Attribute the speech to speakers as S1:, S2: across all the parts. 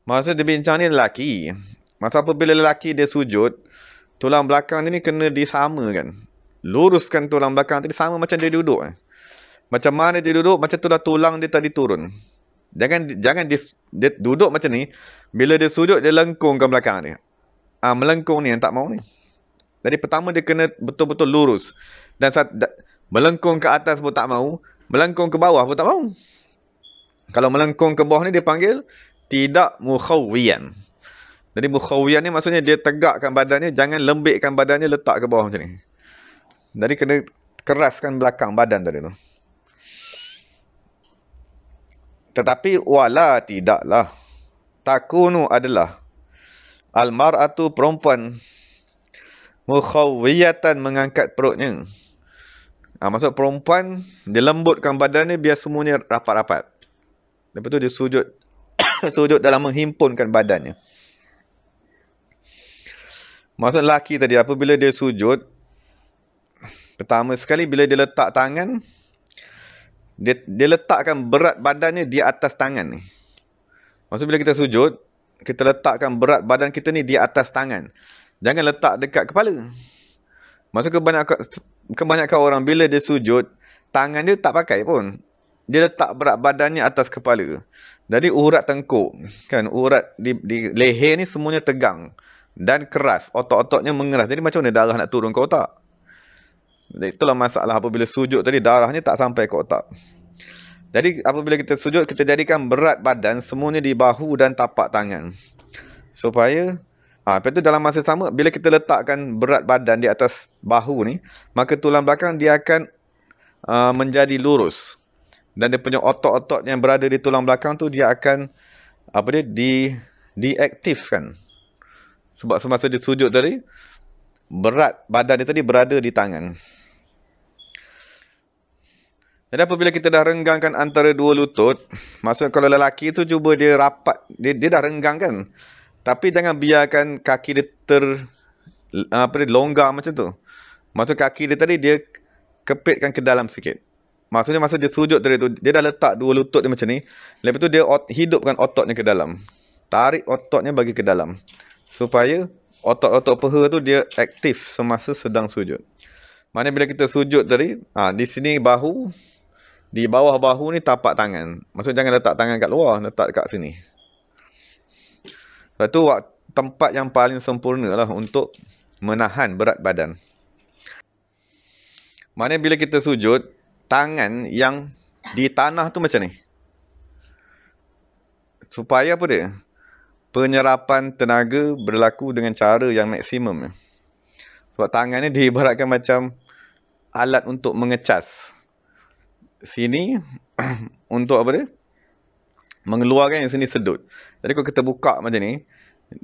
S1: Maksud dia bincang ni lelaki. Masa apabila lelaki dia sujud, tulang belakang dia ni kena disamakan. Luruskan tulang belakang tadi sama macam dia duduk. Macam mana dia duduk, macam tu dah tulang dia tadi turun. Jangan dia duduk macam ni. Bila dia sujud, dia lengkungkan belakang dia. Melengkung ni yang tak mau ni. Jadi pertama dia kena betul-betul lurus. Dan melengkung ke atas pun tak mau. Melengkung ke bawah pun tak mau. Kalau melengkung ke bawah ni dia panggil tidak mukhawwiyan. Jadi mukhawwiyan ni maksudnya dia tegakkan badannya, jangan lembikkan badannya letak ke bawah macam ni. Jadi kena keraskan belakang badan tadi tu. Tetapi wala tidaklah. Takunu adalah almar'atu perempuan mukhawwiyatan mengangkat perutnya. Maksud perempuan dia lembutkan badannya biar semuanya rapat-rapat. Lepas tu dia sujud sujud dalam menghimpunkan badannya. Maksud lelaki tadi apabila dia sujud, pertama sekali bila dia letak tangan, dia letakkan berat badannya di atas tangan ni. Maksud bila kita sujud, kita letakkan berat badan kita ni di atas tangan. Jangan letak dekat kepala. Maksud kebanyakan orang bila dia sujud, tangan dia tak pakai pun. Dia letak berat badannya atas kepala. Jadi urat tengkuk, kan, urat di leher ni semuanya tegang dan keras, otot-ototnya mengeras. Jadi macam mana darah nak turun ke otak? Jadi itulah masalah apabila sujud tadi, darahnya tak sampai ke otak. Jadi apabila kita sujud, kita jadikan berat badan semuanya di bahu dan tapak tangan. Supaya lepas tu dalam masa sama, bila kita letakkan berat badan di atas bahu ni, maka tulang belakang dia akan menjadi lurus. Dan dia punya otot-otot yang berada di tulang belakang tu dia akan diaktifkan. Sebab semasa dia sujud tadi, berat badan dia tadi berada di tangan. Jadi apabila kita dah renggangkan antara dua lutut, maksudnya kalau lelaki tu cuba dia rapat, dia dah renggang kan. Tapi jangan biarkan kaki dia longgar macam tu. Maksud kaki dia tadi dia kepitkan ke dalam sikit. Maksudnya masa dia sujud tadi tu, dia dah letak dua lutut dia macam ni. Lepas tu dia hidupkan ototnya ke dalam. Tarik ototnya bagi ke dalam. Supaya otot-otot peha tu dia aktif semasa sedang sujud. Maknanya bila kita sujud tadi, di sini bahu, di bawah bahu ni tapak tangan. Maksud jangan letak tangan kat luar, letak kat sini. Lepas tu tempat yang paling sempurna lah untuk menahan berat badan. Maknanya bila kita sujud, tangan yang di tanah tu macam ni. Supaya apa dia? Penyerapan tenaga berlaku dengan cara yang maksimum. Sebab tangan ni diibaratkan macam alat untuk mengecas. Sini untuk apa dia? Mengeluarkan, yang sini sedut. Jadi kalau kita buka macam ni,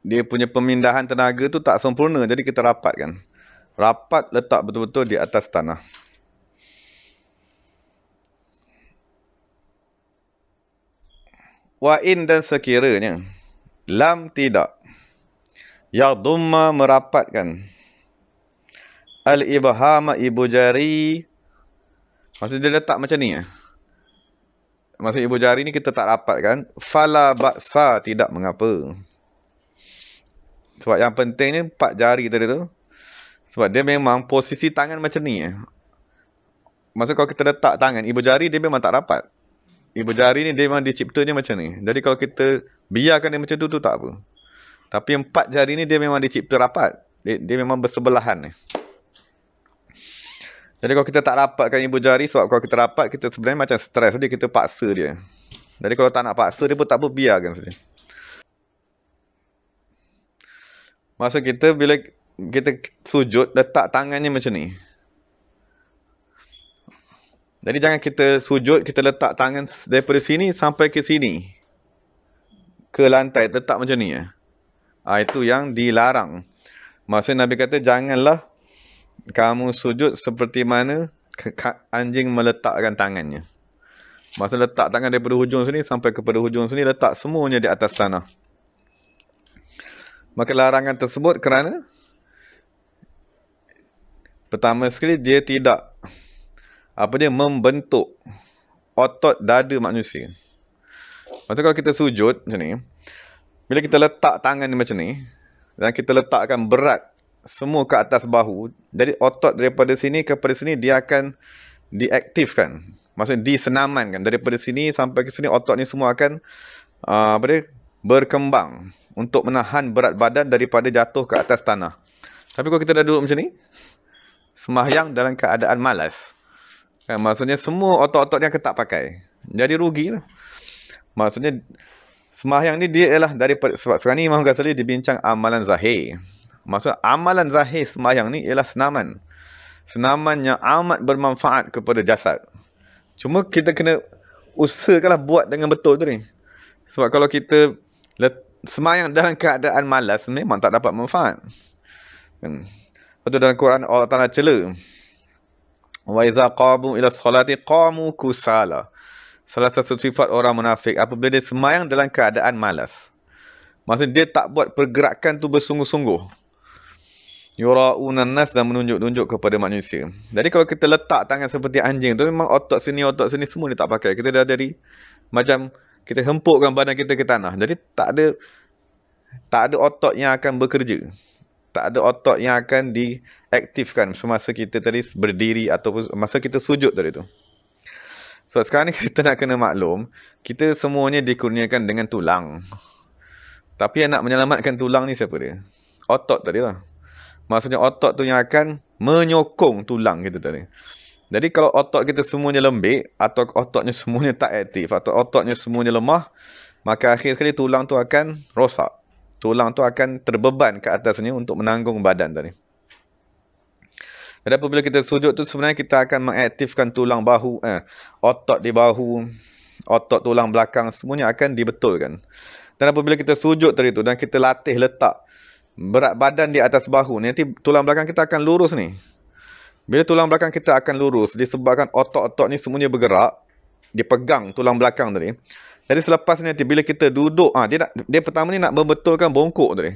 S1: dia punya pemindahan tenaga tu tak sempurna. Jadi kita rapatkan. Rapat, letak betul-betul di atas tanah. Wa in dan sekiranya lam tidak yadumma merapatkan al-ibhama ibu jari. Maksud dia letak macam ni. Maksud ibu jari ni kita tak rapatkan. Fala ba'sa, tidak mengapa. Sebab yang pentingnya 4 jari tadi tu. Sebab dia memang posisi tangan macam ni. Maksud kalau kita letak tangan, ibu jari dia memang tak rapat. Ibu jari ni dia memang diciptanya macam ni. Jadi kalau kita biarkan dia macam tu tak apa. Tapi 4 jari ni dia memang dicipta rapat. Dia memang bersebelahan ni. Jadi kalau kita tak rapatkan ibu jari, sebab kalau kita rapat, kita sebenarnya macam stres dia, kita paksa dia. Jadi kalau tak nak paksa dia pun tak apa, biarkan saja. Maksud kita bila kita sujud, letak tangannya macam ni. Jadi jangan kita sujud, kita letak tangan daripada sini sampai ke sini. Ke lantai, letak macam ni. Itu yang dilarang. Maksudnya Nabi kata, janganlah kamu sujud seperti mana anjing meletakkan tangannya. Maksudnya letak tangan daripada hujung sini sampai kepada hujung sini, letak semuanya di atas tanah. Maka larangan tersebut kerana pertama sekali dia tidak membentuk otot dada manusia. Maksudnya kalau kita sujud macam ni, Bila kita letak tangan ni macam ni, dan kita letakkan berat semua ke atas bahu, jadi otot daripada sini kepada sini dia akan diaktifkan. Maksudnya disenamankan. Daripada sini sampai ke sini otot ni semua akan berkembang untuk menahan berat badan daripada jatuh ke atas tanah. Tapi kalau kita dah duduk macam ni, sembahyang dalam keadaan malas, kan, maksudnya semua otot-otot ni akan tak pakai. Jadi rugilah. Maksudnya sembahyang ni dia ialah daripada, sebab sekarang ni Imam Ghazali dibincang amalan zahir. Maksud amalan zahir sembahyang ni ialah senaman. Senaman yang amat bermanfaat kepada jasad. Cuma kita kena usahakanlah buat dengan betul tu ni. Sebab kalau kita sembahyang dalam keadaan malas, memang tak dapat manfaat. Lepas tu dalam Quran Allah Ta'ala cela, wa iza qamu ila salati qamu kusala. Salah satu sifat orang munafik apabila dia sembahyang dalam keadaan malas. Maksudnya dia tak buat pergerakan tu bersungguh-sungguh. Yura'unan nas, dan menunjuk-nunjuk kepada manusia. Jadi kalau kita letak tangan seperti anjing tu, memang otot sini semua ni tak pakai. Kita dah jadi macam kita hempukkan badan kita ke tanah. Jadi tak ada otot yang akan bekerja. Tak ada otot yang akan diaktifkan semasa kita tadi berdiri ataupun masa kita sujud tadi tu. So sekarang ni kita nak kena maklum, kita semuanya dikurniakan dengan tulang. Tapi yang nak menyelamatkan tulang ni siapa dia? Otot tadi lah. Maksudnya otot tu yang akan menyokong tulang kita tadi. Jadi kalau otot kita semuanya lembik, atau ototnya semuanya tak aktif, atau ototnya semuanya lemah, maka akhir sekali tulang tu akan rosak. Tulang tu akan terbeban ke atasnya untuk menanggung badan tadi. Dan apabila kita sujud tu sebenarnya kita akan mengaktifkan tulang bahu, otot di bahu, otot tulang belakang, semuanya akan dibetulkan. Dan apabila kita sujud tadi tu dan kita latih letak berat badan di atas bahu, nanti tulang belakang kita akan lurus ni. Bila tulang belakang kita akan lurus, disebabkan otot-otot ni semuanya bergerak, dia pegang tulang belakang tadi. Jadi selepas ni nanti bila kita duduk, dia pertama ni nak membetulkan bongkok tadi.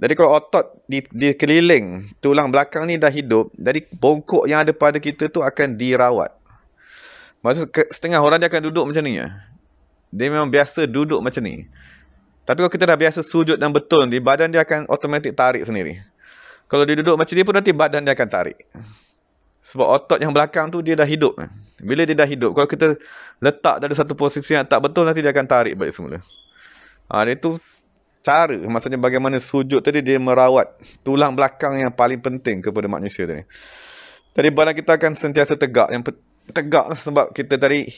S1: Jadi kalau otot di keliling tulang belakang ni dah hidup, jadi bongkok yang ada pada kita tu akan dirawat. Maksud setengah orang dia akan duduk macam ni. Dia memang biasa duduk macam ni. Tapi kalau kita dah biasa sujud dan betul ni, badan dia akan automatik tarik sendiri. Kalau dia duduk macam ni pun nanti badan dia akan tarik. Sebab otot yang belakang tu dia dah hidup. Bila dia dah hidup, kalau kita letak dari satu posisi yang tak betul, nanti dia akan tarik balik semula. Itu cara, maksudnya bagaimana sujud tadi dia merawat tulang belakang yang paling penting kepada manusia tadi. Tadi badan kita akan sentiasa tegak. Yang tegak lah sebab kita tadi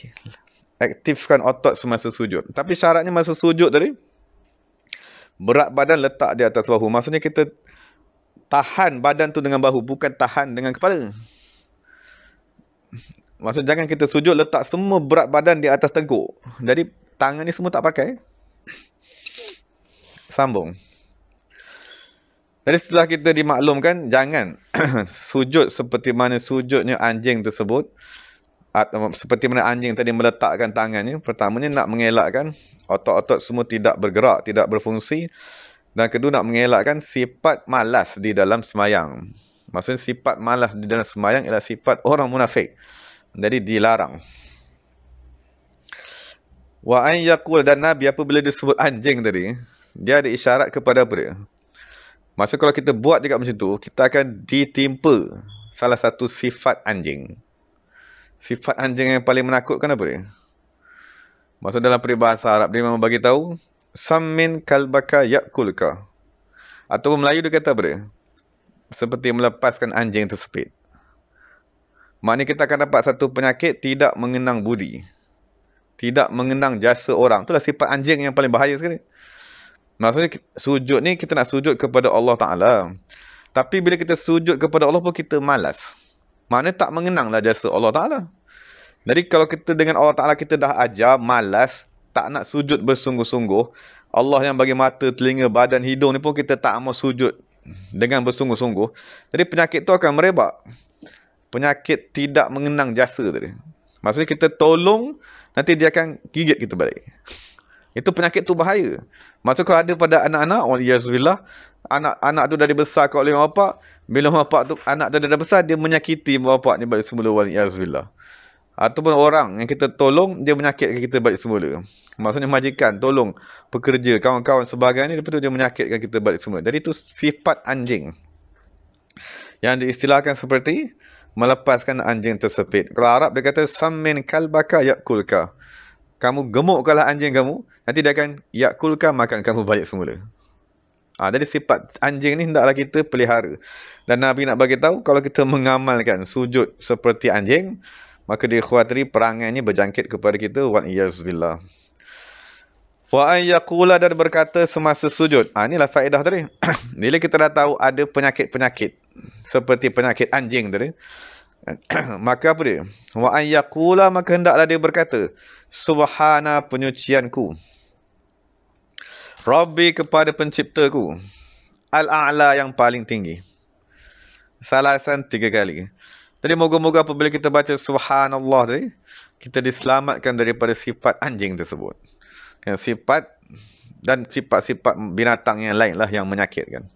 S1: aktifkan otot semasa sujud. Tapi syaratnya masa sujud tadi, berat badan letak di atas bahu. Maksudnya kita tahan badan tu dengan bahu, bukan tahan dengan kepala. Maksudnya jangan kita sujud letak semua berat badan di atas tengkuk. Jadi tangan ni semua tak pakai. Sambung. Jadi setelah kita dimaklumkan, jangan sujud seperti mana sujudnya anjing tersebut. Atau seperti mana anjing tadi meletakkan tangannya. Pertamanya nak mengelakkan otot-otot semua tidak bergerak, tidak berfungsi. Dan kedua nak mengelakkan sifat malas di dalam sembahyang. Maksudnya sifat malas di dalam sembahyang ialah sifat orang munafik. Jadi dilarang. Wa an yaqul, dan Nabi apabila disebut anjing tadi, dia ada isyarat kepada apa dia? Maksud kalau kita buat juga macam tu, kita akan ditimpa salah satu sifat anjing. Sifat anjing yang paling menakutkan apa dia? Maksud dalam peribahasa Arab, dia memang bagi tahu, sammin kalbaka yakulka. Atau Melayu dia kata apa dia? Seperti melepaskan anjing tersepit. Maknanya kita akan dapat satu penyakit tidak mengenang budi. Tidak mengenang jasa orang. Itulah sifat anjing yang paling bahaya sekali. Maksudnya sujud ni kita nak sujud kepada Allah Ta'ala. Tapi bila kita sujud kepada Allah pun kita malas. Maknanya tak mengenanglah jasa Allah Ta'ala. Jadi kalau kita dengan Allah Ta'ala kita dah ajar, malas, tak nak sujud bersungguh-sungguh, Allah yang bagi mata, telinga, badan, hidung ni pun kita tak mau sujud dengan bersungguh-sungguh. Jadi penyakit tu akan merebak. Penyakit tidak mengenang jasa tadi. Maksudnya kita tolong, nanti dia akan gigit kita balik. Itu penyakit tu bahaya. Maksud kalau ada pada anak-anak, waliyahzubillah, anak tu dah dibesarkan oleh mak bapak, bila mak bapak tu, anak tu dah besar, dia menyakiti mak bapak ni balik semula, waliyahzubillah. Ataupun orang yang kita tolong, dia menyakitkan kita balik semula. Maksudnya majikan, tolong, pekerja, kawan-kawan sebagainya, lepas tu dia menyakitkan kita balik semula. Jadi itu sifat anjing. Yang diistilahkan seperti melepaskan anjing tersepit. Kalau Arab dia kata, Sammin kalbaka yakulka. Kamu gemukkanlah anjing kamu, nanti dia akan yakulka, makan kamu balik semula. Jadi sifat anjing ni hendaklah kita pelihara. Dan Nabi nak bagi tahu, kalau kita mengamalkan sujud seperti anjing, maka dikhawatiri perangai ni berjangkit kepada kita. Wa iyazbillah. Wa ayyaqula, dan berkata semasa sujud. Inilah faedah tadi. Bila kita dah tahu ada penyakit-penyakit seperti penyakit anjing tadi, maka apa dia? Wa ayyaqula, maka hendaklah dia berkata, subhana, penyucianku, Rabbi, kepada penciptaku, al-a'la, yang paling tinggi. Salasan, 3 kali. Jadi moga-moga apabila kita baca subhanallah tadi, kita diselamatkan daripada sifat anjing tersebut. Sifat dan sifat-sifat binatang yang lain lah yang menyakitkan.